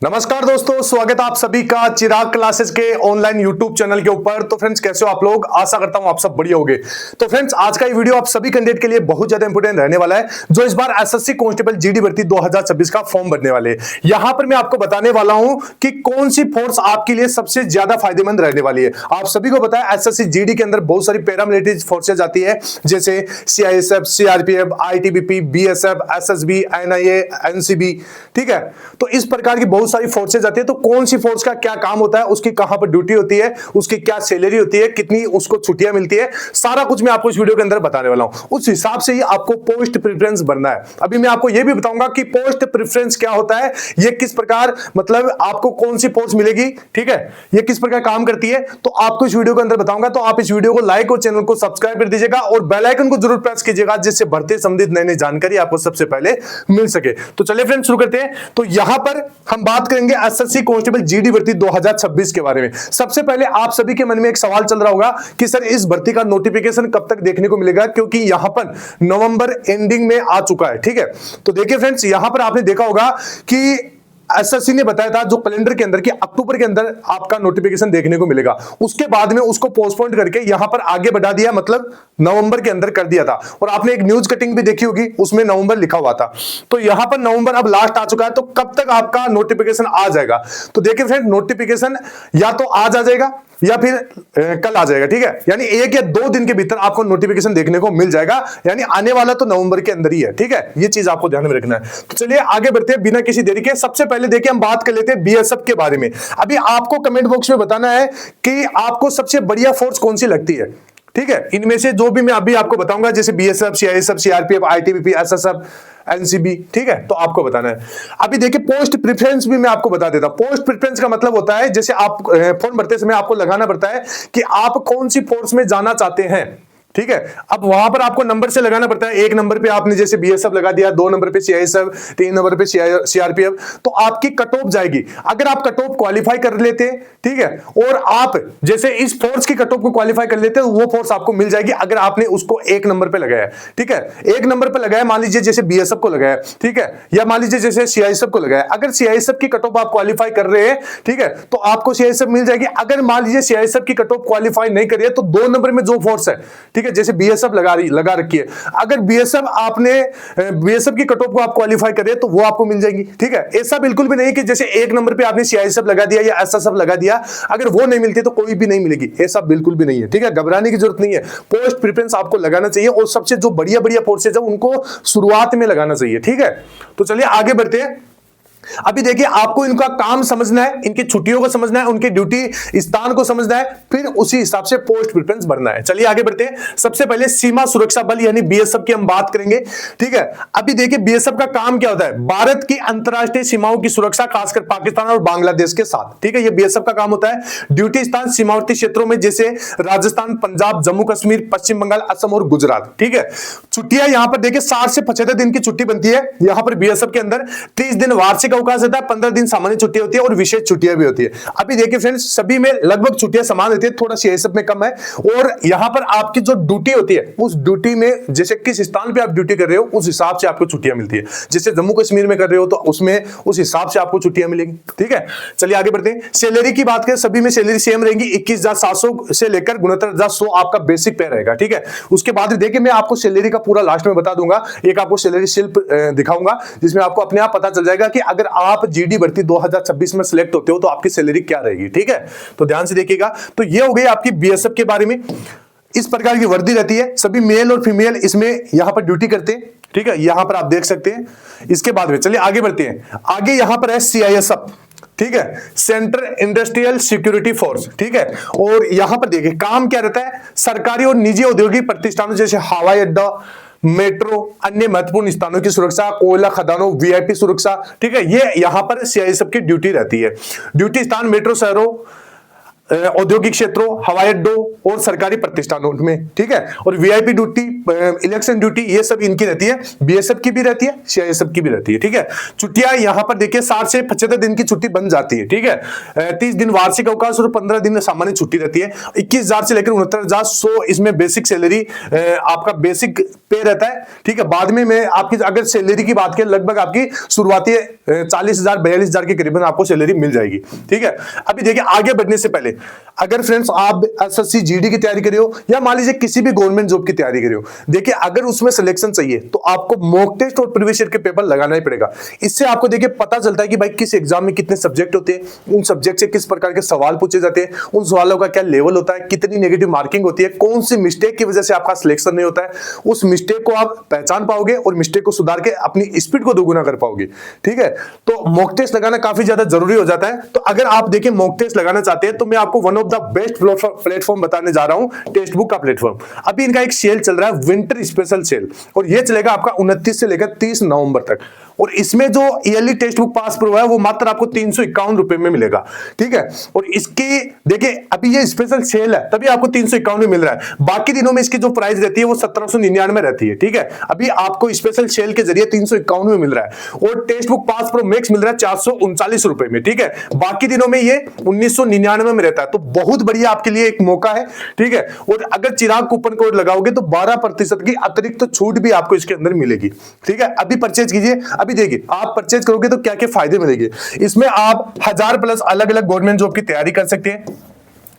नमस्कार दोस्तों, स्वागत है आप सभी का चिराग क्लासेस के ऑनलाइन यूट्यूब चैनल के ऊपर। तो फ्रेंड्स, कैसे हो आप लोग? आशा करता हूं आप सब बढ़िया होंगे। तो फ्रेंड्स, आज का ये वीडियो आप सभी कैंडिडेट के लिए बहुत ज्यादा इंपॉर्टेंट रहने वाला है, जो इस बार एसएससी कांस्टेबल जीडी भर्ती 2026 का फॉर्म भरने वाले। यहां पर मैं आपको बताने वाला हूं कि कौन सी फोर्स आपके लिए सबसे ज्यादा फायदेमंद रहने वाली है। आप सभी को पता है एसएससी जीडी के अंदर बहुत सारी पैरामिलिट्री फोर्सेज आती है, जैसे CISF, CRPF, ITBP, BSF, SSB, NIA, NCB. ठीक है, तो इस प्रकार की बहुत सारी फोर्सेज आती है। तो कौन सी फोर्स का क्या काम होता है, उसकी कहां पर ड्यूटी होती है, उसकी क्या सैलरी होती है, कितनी उसको छुट्टियां मिलती है, सारा कुछ मैं आपको इस वीडियो के अंदर बताने वाला हूं। उस हिसाब से ही आपको पोस्ट प्रेफरेंस भरना है। अभी मैं आपको यह भी बताऊंगा कि पोस्ट प्रेफरेंस क्या होता है, यह किस प्रकार, मतलब आपको कौन सी पोस्ट मिलेगी, ठीक है, यह किस प्रकार काम करती है, तो आपको इस वीडियो के अंदर बताऊंगा। तो आप इस वीडियो को लाइक और चैनल को सब्सक्राइब कर दीजिएगा और बेल आइकन को जरूर प्रेस कीजिएगा, जिससे भर्ती संबंधित नई नई जानकारी आपको सबसे पहले मिल सके। तो चलिए फ्रेंड्स, शुरू करते हैं। तो यहां पर हम बात करेंगे एसएससी कांस्टेबल जीडी भर्ती 2026 के बारे में। सबसे पहले आप सभी के मन में एक सवाल चल रहा होगा कि सर, इस भर्ती का नोटिफिकेशन कब तक देखने को मिलेगा, क्योंकि यहां पर नवंबर एंडिंग में आ चुका है। ठीक है, तो देखिए फ्रेंड्स, यहां पर आपने देखा होगा कि एसएससी ने बताया था जो कैलेंडर के अंदर कि अक्टूबर के अंदर आपका नोटिफिकेशन देखने को मिलेगा। उसके बाद में उसको पोस्टपोन करके यहां पर आगे बढ़ा दिया, मतलब नवंबर के अंदर कर दिया था। और आपने एक न्यूज कटिंग भी देखी होगी, उसमें नवंबर लिखा हुआ था। तो यहां पर नवंबर अब लास्ट आ चुका है, तो कब तक आपका नोटिफिकेशन आ जाएगा? तो देखिए फ्रेंड, नोटिफिकेशन या तो आज आ जाएगा या फिर कल आ जाएगा। ठीक है, यानी 1 या 2 दिन के भीतर आपको नोटिफिकेशन देखने को मिल जाएगा, यानी आने वाला तो नवंबर के अंदर ही है। ठीक है, ये चीज आपको ध्यान में रखना है। तो चलिए आगे बढ़ते हैं बिना किसी देरी के। सबसे पहले देखिए, हम बात कर लेते हैं बीएसएफ के बारे में। अभी आपको कमेंट बॉक्स में बताना है कि आपको सबसे बढ़िया फोर्स कौन सी लगती है। ठीक है, इनमें से जो भी मैं अभी आपको बताऊंगा, जैसे BSF, CISF, CRPF, ITBP, SSF, NCB, ठीक है, तो आपको बताना है। अभी देखिए, पोस्ट प्रेफरेंस भी मैं आपको बता देता हूं। पोस्ट प्रेफरेंस का मतलब होता है, जैसे आप फॉर्म भरते समय आपको लगाना पड़ता है कि आप कौन सी फोर्स में जाना चाहते हैं। ठीक है, अब वहां पर आपको नंबर से लगाना पड़ता है। 1 नंबर पे आपने जैसे बीएसएफ लगा दिया, 2 नंबर पे सीआईएसएफ, 3 नंबर पे सीआरपीएफ, तो आपकी कट ऑफ जाएगी। अगर आप कट ऑफ क्वालिफाई कर लेते हैं, ठीक है, और आप जैसे इस फोर्स की कट ऑफ को क्वालिफाई कर लेते हैं, वो फोर्स आपको मिल जाएगी अगर आपने उसको 1 नंबर पे लगाया। ठीक है, 1 नंबर पे लगाया, मान लीजिए जैसे बीएसएफ को लगाया, ठीक है, या मान लीजिए जैसे सीआईएसएफ को लगाया। अगर सीआईएसएफ की कट ऑफ आप क्वालिफाई कर रहे हैं, ठीक है, तो आपको सीआईएसएफ मिल जाएगी। अगर मान लीजिए सीआईएसएफ की कट ऑफ क्वालिफाई नहीं करिए, तो 2 नंबर में जो फोर्स है, ठीक है, जैसे बीएसएफ लगा रखी है, अगर बीएसएफ आपने बीएसएफ की कट ऑफ को आप क्वालिफाई करें तो वो आपको मिल जाएगी। ठीक है, ऐसा बिल्कुल भी नहीं कि जैसे 1 नंबर पे आपने सीआईएसएफ लगा दिया या एसएसएफ लगा दिया, अगर वो नहीं मिलती तो कोई भी नहीं मिलेगी, ऐसा बिल्कुल भी नहीं है। ठीक है, घबराने की जरूरत नहीं है। पोस्ट प्रेफरेंस आपको लगाना चाहिए और सबसे जो बढ़िया बढ़िया फोर्सेज है उनको शुरुआत में लगाना चाहिए। ठीक है, तो चलिए आगे बढ़ते हैं। अभी देखिए, आपको इनका काम समझना है, इनकी छुट्टियों को समझना है, उनके ड्यूटी स्थान को समझना है, फिर उसी हिसाब से पोस्ट प्रेफरेंस भरना है। चलिए आगे बढ़ते हैं। सबसे पहले सीमा सुरक्षा बल यानी बीएसएफ की हम बात करेंगे। ठीक है, अभी देखिए बीएसएफ का काम क्या होता है? भारत की अंतरराष्ट्रीय सीमाओं की सुरक्षा, खासकर पाकिस्तान और बांग्लादेश के साथ। ठीक है, ये बीएसएफ का काम होता है। ड्यूटी स्थान सीमावर्ती क्षेत्रों में, जैसे राजस्थान, पंजाब, जम्मू कश्मीर, पश्चिम बंगाल, असम और गुजरात। ठीक है, छुट्टियां यहां पर देखिए 60 से 75 दिन की छुट्टी बनती है यहां पर बीएसएफ के अंदर। 30 दिन वार्षिक अवकाश होता है, 15 दिन सामान्य छुट्टी होती है और विशेष छुट्टियां भी होती है। अभी देखिए फ्रेंड्स, सभी में लगभग छुट्टियां समान होती है, थोड़ा सीआईएसएफ में कम है। और यहां पर आपकी जो ड्यूटी होती है, उस ड्यूटी में जैसे किस स्थान पे आप ड्यूटी कर रहे हो उस हिसाब से आपको छुट्टियां मिलती है। जैसे जम्मू कश्मीर में कर रहे हो तो उसमें उस हिसाब से आपको छुट्टियां मिलेंगी। ठीक है, चलिए आगे बढ़ते हैं। सैलरी की बात करें, सभी में सैलरी सेम रहेंगी। 21,700 से लेकर 69,100 आपका बेसिक पे रहेगा। ठीक है, उसके बाद देखिए मैं आपको सैलरी का पूरा लास्ट में बता दूंगा, एक आपको सैलरी स्लिप दिखाऊंगा, जिसमें आपको अपने आप पता चल जाएगा कि अगर आप जीडी भर्ती 2026 में सिलेक्ट होते हो तो आपकी सैलरी क्या रहेगी। ठीक है, तो ध्यान से देखिएगा। तो ये हो गई आपकी बीएसएफ के बारे में। इस प्रकार की वर्दी रहती है, सभी मेल और फीमेल इसमें यहां पर ड्यूटी करते हैं। ठीक है, यहां पर आप देख सकते हैं। इसके बाद में चलिए आगे बढ़ते हैं। आगे यहां पर है सीआईएसएफ। ठीक है, सेंट्रल इंडस्ट्रियल सिक्योरिटी फोर्स। ठीक है, और यहां पर देखिए काम क्या रहता है? सरकारी और निजी औद्योगिक प्रतिष्ठानों जैसे हवाई अड्डा, मेट्रो, अन्य महत्वपूर्ण स्थानों की सुरक्षा, कोयला खदानों, वीआईपी सुरक्षा। ठीक है, ये यहां पर सीआईएसएफ की ड्यूटी रहती है। ड्यूटी स्थान मेट्रो शहरों, औद्योगिक क्षेत्रों, हवाई अड्डों, और सरकारी प्रतिष्ठानों में, ठीक है। और वीआईपी ड्यूटी, इलेक्शन ड्यूटी, ये सब इनकी रहती है, बीएसएफ की भी रहती है, सीआईएसएफ की भी रहती है, ठीक है। छुट्टियां यहां पर देखिए 60 से 75 दिन की छुट्टी बन जाती है, ठीक है। 30 दिन वार्षिक अवकाश और 15 दिन सामान्य छुट्टी रहती है। 21,000 से लेकर 69,100 इसमें बेसिक सैलरी आपका बेसिक पे रहता है, ठीक है। बाद में मैं आपकी अगर सैलरी की बात करें, लगभग आपकी शुरुआती 40,000 42,000 के करीबन आपको सैलरी मिल जाएगी, ठीक है। अभी देखिए आगे बढ़ने से पहले अगर फ्रेंड्स आप एसएससी जीडी की तैयारी कर रहे हो या मान लीजिए किसी भी गवर्नमेंट जॉब की तैयारी कर रहे हो, देखिए अगर उसमें सिलेक्शन चाहिए तो आपको मॉक टेस्ट और प्रीवियस ईयर के पेपर लगाना ही पड़ेगा। इससे आपको देखिए पता चलता है कि भाई किस एग्जाम में कितने सब्जेक्ट होते हैं, उन सब्जेक्ट से किस प्रकार के सवाल पूछे जाते हैं, उन सवालों का क्या लेवल होता है, कितनी नेगेटिव मार्किंग होती है, कौन सी मिस्टेक की वजह से आपका सिलेक्शन नहीं होता है। उस मिस्टेक को आप पहचान पाओगे और मिस्टेक को सुधार के अपनी स्पीड को दोगुना कर पाओगे, ठीक है। तो मॉक टेस्ट लगाना काफी ज्यादा जरूरी हो जाता है। तो अगर आप देखिए मॉक टेस्ट लगाना चाहते हैं तो मैं आपको one of the best platform बताने जा रहा हूं, टेक्स्ट बुक का प्लेटफॉर्म। अभी इनका एक सेल चल रहा है, विंटर स्पेशल सेल, और ये चलेगा आपका 29 से लेकर 30 नवंबर तक। और इसमें जो yearly text book pass pro है वो मात्र आपको 351 रुपए में मिलेगा, ठीक है। और इसकी देखिए अभी ये स्पेशल सेल है तभी आपको 351 में मिल रहा है। बाकी दिनों में इसकी जो प्राइस रहती है वो 1799 रहती है, ठीक है। अभी आपको स्पेशल सेल के जरिए 351 में मिल रहा है। और text book pass pro max मिल रहा है 439 रुपए में, ठीक है। बाकी दिनों में ये 1999 में रहता है। तो बहुत बढ़िया आपके लिए एक मौका है, ठीक है। और अगर चिराग कूपन कोड लगाओगे तो 12% की अतिरिक्त छूट भी आपको इसके अंदर मिलेगी, ठीक है। अभी परचेज कीजिए। अभी देखिए आप परचेज करोगे तो क्या क्या फायदे मिलेंगे इसमें। आप 1000 प्लस अलग अलग गवर्नमेंट जॉब की तैयारी कर सकते हैं।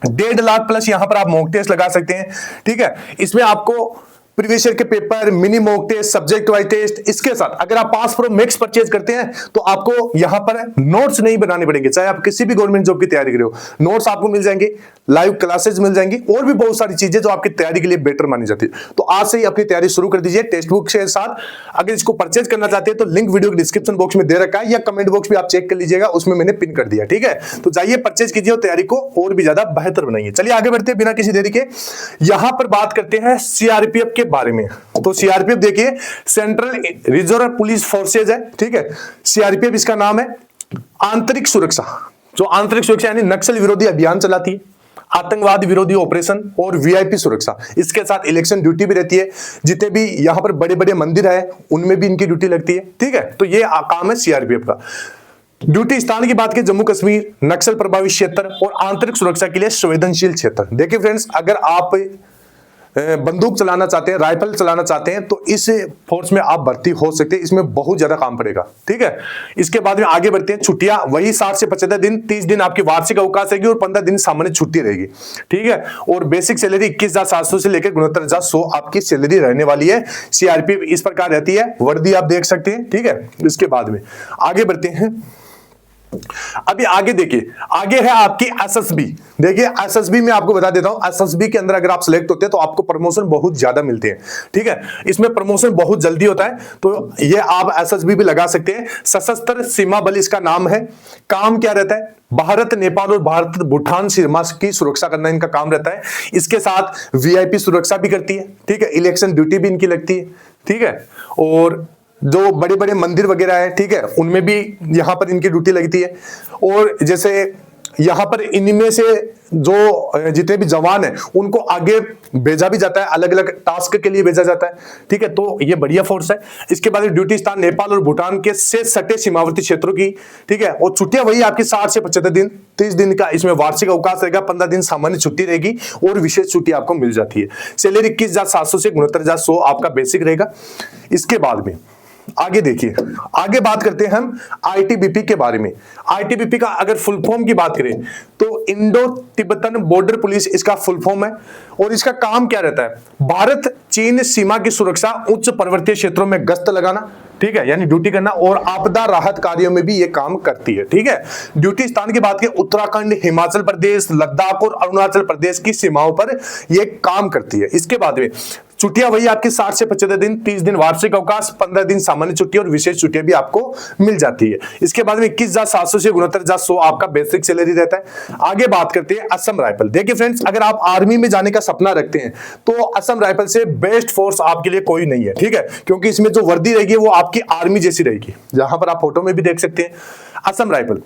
1.5 लाख प्लस यहां पर आप मॉक टेस्ट लगा सकते हैं, ठीक है। इसमें आपको प्रीवियस ईयर के paper, mini mock test, subject wise test, इसके साथ अगर आप पास प्रो मैक्स परचेज करते हैं तो आपको यहां पर नोट्स नहीं बनाने पड़ेंगे। चाहे आप किसी भी गवर्नमेंट जॉब की तैयारी कर रहे हो, नोट्स आपको मिल जाएंगे, लाइव क्लासेस मिल जाएंगी और भी बहुत सारी चीजें जो आपकी तैयारी के लिए बेटर मानी जाती है। तो आज से ही अपनी तैयारी शुरू कर दीजिए टेक्स्ट बुक के साथ। अगर इसको परचेज करना चाहते हैं तो लिंक वीडियो के डिस्क्रिप्शन बॉक्स में दे रखा है या कमेंट बॉक्स में आप चेक कर लीजिएगा, उसमें मैंने पिन कर दिया, ठीक है। तो जाइए परचेज कीजिए और तैयारी को और भी ज्यादा बेहतर बनाइए। चलिए आगे बढ़ते हैं बिना किसी देरी के। यहां पर बात करते हैं सीआरपीएफ के बारे में। तो सीआरपीएफ देखिए सेंट्रल रिजर्व पुलिस फोर्सेज है, ठीक है। सीआरपीएफ इसका नाम है। आंतरिक सुरक्षा, जो आंतरिक सुरक्षा यानी नक्सल विरोधी अभियान चलाती है, आतंकवाद विरोधी ऑपरेशन और वीआईपी सुरक्षा, इसके साथ इलेक्शन ड्यूटी भी रहती है। जितने भी यहां पर बड़े बड़े मंदिर है उनमें भी इनकी ड्यूटी लगती है, ठीक है। तो ये काम है सीआरपीएफ का। ड्यूटी स्थान की बात की जम्मू कश्मीर, नक्सल प्रभावित क्षेत्र और आंतरिक सुरक्षा के लिए संवेदनशील क्षेत्र। देखिए फ्रेंड्स, अगर आप बंदूक चलाना चाहते हैं, राइफल चलाना चाहते हैं तो इस फोर्स में आप भर्ती हो सकते हैं। इसमें बहुत ज्यादा काम पड़ेगा, ठीक है। इसके बाद में आगे बढ़ते हैं। छुट्टियां वही 60 से 75 दिन, 30 दिन आपकी वार्षिक अवकाश रहेगी और 15 दिन सामान्य छुट्टी रहेगी, ठीक है। और बेसिक सैलरी 21,700 से लेकर 69,100 आपकी सैलरी रहने वाली है। सीआरपीएफ इस प्रकार रहती है, वर्दी आप देख सकते हैं, ठीक है। इसके बाद में आगे बढ़ते हैं। अभी आगे देखिए, आगे है आपकी एसएसबी। देखिए एसएसबी में आपको बता देता हूं, एसएसबी के अंदर अगर आप सिलेक्ट होते हैं तो आपको प्रमोशन बहुत ज्यादा मिलते हैं, ठीक है। इसमें प्रमोशन बहुत जल्दी होता है, तो ये आप एसएसबी भी लगा सकते हैं। सशस्त्र सीमा बल इसका नाम है। काम क्या रहता है? भारत नेपाल और भारत भूटान सीमा की सुरक्षा करना इनका काम रहता है। इसके साथ वीआईपी सुरक्षा भी करती है, ठीक है। इलेक्शन ड्यूटी भी इनकी लगती है, ठीक है। और जो बड़े बड़े मंदिर वगैरह है, ठीक है, उनमें भी यहां पर इनकी ड्यूटी लगती है। और जैसे यहां पर इनमें से जो जितने भी जवान हैं उनको आगे भेजा भी जाता है, अलग अलग टास्क के लिए भेजा जाता है, ठीक है। तो ये बढ़िया फोर्स है। इसके बाद ड्यूटी स्थान नेपाल और भूटान के से सटे सीमावर्ती क्षेत्रों की, ठीक है। और छुट्टियां वही आपकी 60 से 75 दिन, 30 दिन का इसमें वार्षिक अवकाश रहेगा, 15 दिन सामान्य छुट्टी रहेगी और विशेष छुट्टी आपको मिल जाती है। सैलरी 21,700 से 69,100 आपका बेसिक रहेगा। इसके बाद में आगे देखिए, आगे बात करते हैं हम आईटीबीपी के बारे में। आईटीबीपी का अगर फुल फॉर्म की बात करें तो इंडो तिब्बतन बॉर्डर पुलिस इसका फुल फॉर्म है। और इसका काम क्या रहता है? भारत चीन सीमा की सुरक्षा, उच्च पर्वतीय क्षेत्रों में गश्त लगाना, ठीक है, यानी ड्यूटी करना, और आपदा राहत कार्यों में भी ये काम करती है, ठीक है। ड्यूटी स्थान की बात करें, उत्तराखंड, हिमाचल प्रदेश, लद्दाख और अरुणाचल प्रदेश की सीमाओं पर ये काम करती है। इसके बाद में छुट्टियां वही आपकी 60 से 75 दिन, 30 दिन वार्षिक अवकाश, 15 दिन सामान्य छुट्टी और विशेष छुट्टियां भी आपको मिल जाती है। इसके बाद में 21,700 से 69,100 आपका बेसिक सैलरी रहता है। आगे बात करते हैं असम राइफल। देखिए फ्रेंड्स, अगर आप आर्मी में जाने का सपना रखते हैं तो असम राइफल से बेस्ट फोर्स आपके लिए कोई नहीं है, ठीक है। क्योंकि इसमें जो वर्दी रहेगी वो आपकी आर्मी जैसी रहेगी, जहां पर आप फोटो में भी देख सकते हैं। असम राइफल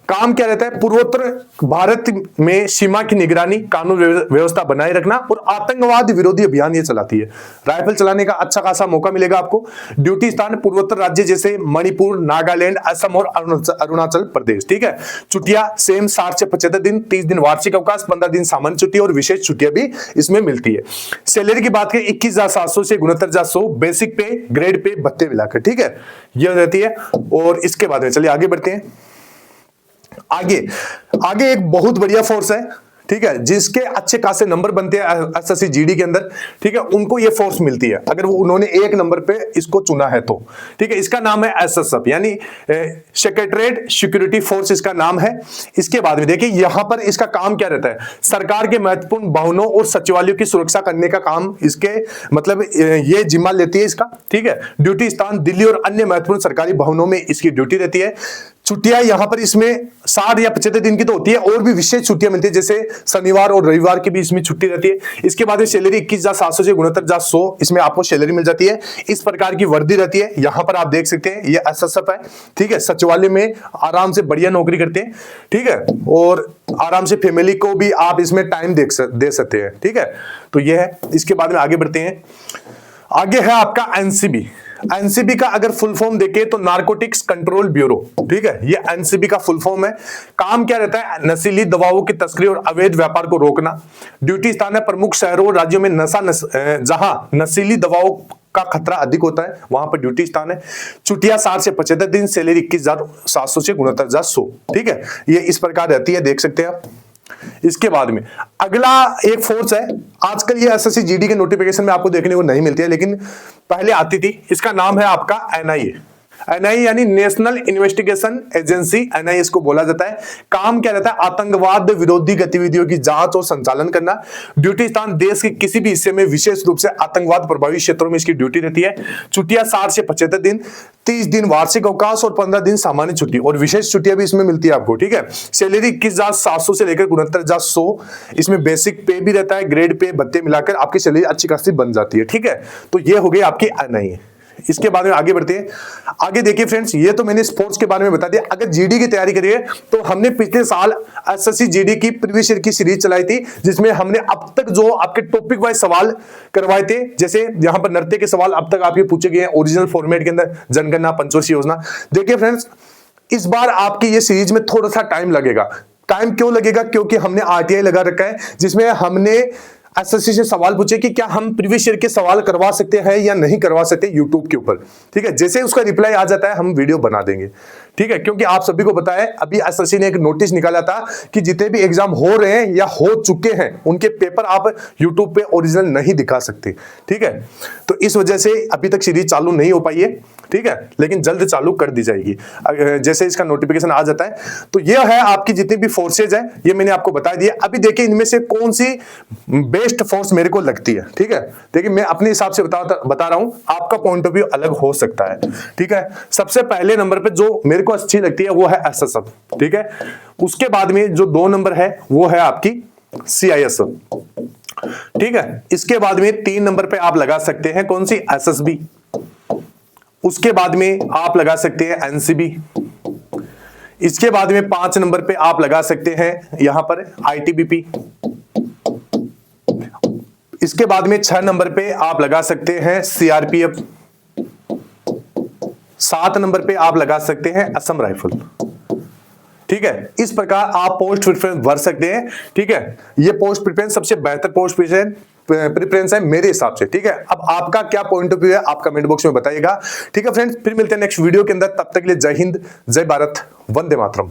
काम क्या रहता है, पूर्वोत्तर भारत में सीमा की निगरानी, कानून व्यवस्था बनाए रखना और आतंकवाद विरोधी अभियान ये चलाती है। राइफल चलाने का अच्छा खासा मौका मिलेगा आपको। ड्यूटी स्थान पूर्वोत्तर राज्य जैसे मणिपुर, नागालैंड, असम और अरुणाचल प्रदेश। ठीक है। छुट्टियां सेम 60 से 75 दिन, 30 दिन वार्षिक अवकाश, 15 दिन सामान्य छुट्टी और विशेष छुट्टियां भी इसमें मिलती है। सैलरी की बात करें 21,700 से 69,100, बेसिक पे, ग्रेड पे, भत्ते मिलाकर। ठीक है, यह रहती है। और इसके बाद में चलिए आगे बढ़ते हैं। आगे एक बहुत बढ़िया फोर्स है, ठीक है, जिसके अच्छे खासे नंबर बनते हैं एसएससी जीडी के अंदर। ठीक है, उनको ये फोर्स मिलती है अगर वो उन्होंने एक नंबर पे इसको चुना है तो। ठीक है, इसका नाम है एसएसएफ, यानी सेक्रेटरीट सिक्योरिटी फोर्स इसका नाम है। इसके बाद में देखिए यहां पर इसका काम क्या रहता है, सरकार के महत्वपूर्ण भवनों और सचिवालयों की सुरक्षा करने का काम इसके मतलब ये जिम्मा लेती है इसका। ठीक है, ड्यूटी स्थान दिल्ली और अन्य महत्वपूर्ण सरकारी भवनों में इसकी ड्यूटी रहती है। छुट्टियां यहां पर इसमें 60 या 75 दिन की तो होती है, और भी विशेष छुट्टियां मिलती है, जैसे शनिवार और रविवार की भी इसमें छुट्टी रहती है। इसके बाद सैलरी 21,700 से 69,100 इसमें आपको सैलरी मिल जाती है। इस प्रकार की वर्दी रहती है। यहां पर आप देख सकते हैं ये एसएसएफ है। ठीक है, सचिवालय में आराम से बढ़िया नौकरी करते हैं। ठीक है, और आराम से फैमिली को भी आप इसमें टाइम दे सकते हैं। ठीक है, तो ये है। इसके बाद में आगे बढ़ते हैं। आगे है आपका एनसीबी। एनसीबी का अगर फुल फॉर्म देखें तो नारकोटिक्स कंट्रोल ब्यूरो। ठीक है, ये एनसीबी का फुल फॉर्म है। काम क्या रहता है, नशीली दवाओं की तस्करी और अवैध व्यापार को रोकना। ड्यूटी स्थान है प्रमुख शहरों और राज्यों में जहां नशीली दवाओं का खतरा अधिक होता है वहां पर ड्यूटी स्थान है। छुट्टियां 60 से 75 दिन, सैलरी 21,700 से 69,100। ठीक है, ये इस प्रकार रहती है, देख सकते हैं आप। इसके बाद में अगला एक फोर्स है, आजकल ये एसएससी जीडी के नोटिफिकेशन में आपको देखने को नहीं मिलती है, लेकिन पहले आती थी। इसका नाम है आपका एनआईए। एनआईए यानी नेशनल इन्वेस्टिगेशन एजेंसी, एनआईए इसको बोला जाता है। काम क्या रहता है, आतंकवाद विरोधी गतिविधियों की जांच और संचालन करना। ड्यूटी स्थान देश के किसी भी हिस्से में, विशेष रूप से आतंकवाद प्रभावित क्षेत्रों में इसकी ड्यूटी रहती है। छुट्टियां 60 से 75 दिन, 30 दिन वार्षिक अवकाश और 15 दिन सामान्य छुट्टी, और विशेष छुट्टियां भी इसमें मिलती है आपको। ठीक है, सैलरी 21,700 से लेकर 69,100, इसमें बेसिक पे भी रहता है, ग्रेड पे, भत्ते मिलाकर आपकी सैलरी अच्छी खासी बन जाती है। ठीक है, तो ये हो गई आपकी एनआईए। इसके बाद में आगे बढ़ते हैं। आगे देखिए फ्रेंड्स, ये तो मैंने स्पोर्ट्स के बारे में बता दिया। अगर जीडी की तैयारी करिए तो हमने पिछले साल एसएससी जीडी की प्रीवियस ईयर की सीरीज चलाई थी, जिसमें हमने अब तक जो आपके टॉपिक वाइज सवाल करवाए थे, जैसे यहां पर नृत्य के सवाल अब तक आपके पूछे गए हैं ओरिजिनल फॉर्मेट के अंदर, जनगणना, पंचवर्षीय योजना। देखिए फ्रेंड्स, इस बार आपकी ये सीरीज में थोड़ा सा टाइम लगेगा। टाइम क्यों लगेगा, क्योंकि हमने आरटीआई लगा रखा है, जिसमें हमने एसएससी से सवाल पूछे कि क्या हम प्रीवियस ईयर के सवाल करवा सकते हैं या नहीं करवा सकते यूट्यूब के ऊपर। ठीक है, जैसे उसका रिप्लाई आ जाता है हम वीडियो बना देंगे। ठीक है, क्योंकि आप सभी को पता है अभी एसएससी ने एक नोटिस निकाला था कि जितने भी एग्जाम हो रहे हैं या हो चुके हैं उनके पेपर आप यूट्यूब पे ओरिजिनल नहीं दिखा सकते। ठीक है, तो इस वजह से अभी तक सीरीज चालू नहीं हो पाई है। ठीक है, लेकिन जल्द चालू कर दी जाएगी जैसे इसका नोटिफिकेशन आ जाता है। तो यह है आपकी जितनी भी फोर्सेज है, ये मैंने आपको बता दिया। अभी देखिए इनमें से कौन सी बेस्ट फोर्स मेरे को लगती है। ठीक है, देखिए मैं अपने हिसाब से बता रहा हूं, आपका पॉइंट ऑफ व्यू अलग हो सकता है। ठीक है, सबसे पहले नंबर पे जो मेरे को अच्छी लगती है वो है एसएसएफ। ठीक है, उसके बाद में जो 2 नंबर है वो है आपकी सीआईएसएफ। ठीक है, इसके बाद में 3 नंबर पे आप लगा सकते हैं कौन सी, एसएसबी। उसके बाद में आप लगा सकते हैं एनसीबी। इसके बाद में 5 नंबर पे आप लगा सकते हैं यहां पर आईटीबीपी। इसके बाद में 6 नंबर पे आप लगा सकते हैं सीआरपीएफ। 7 नंबर पे आप लगा सकते हैं असम राइफल। ठीक है, इस प्रकार आप पोस्ट प्रेफरेंस भर सकते हैं। ठीक है, ये पोस्ट प्रेफरेंस सबसे बेहतर पोस्ट प्रेफरेंस है मेरे हिसाब से। ठीक है, अब आपका क्या पॉइंट ऑफ व्यू है आप कमेंट बॉक्स में बताइएगा। ठीक है फ्रेंड्स, फिर मिलते हैं नेक्स्ट वीडियो के अंदर। तब तक के लिए जय हिंद, जय भारत, वंदे मातरम।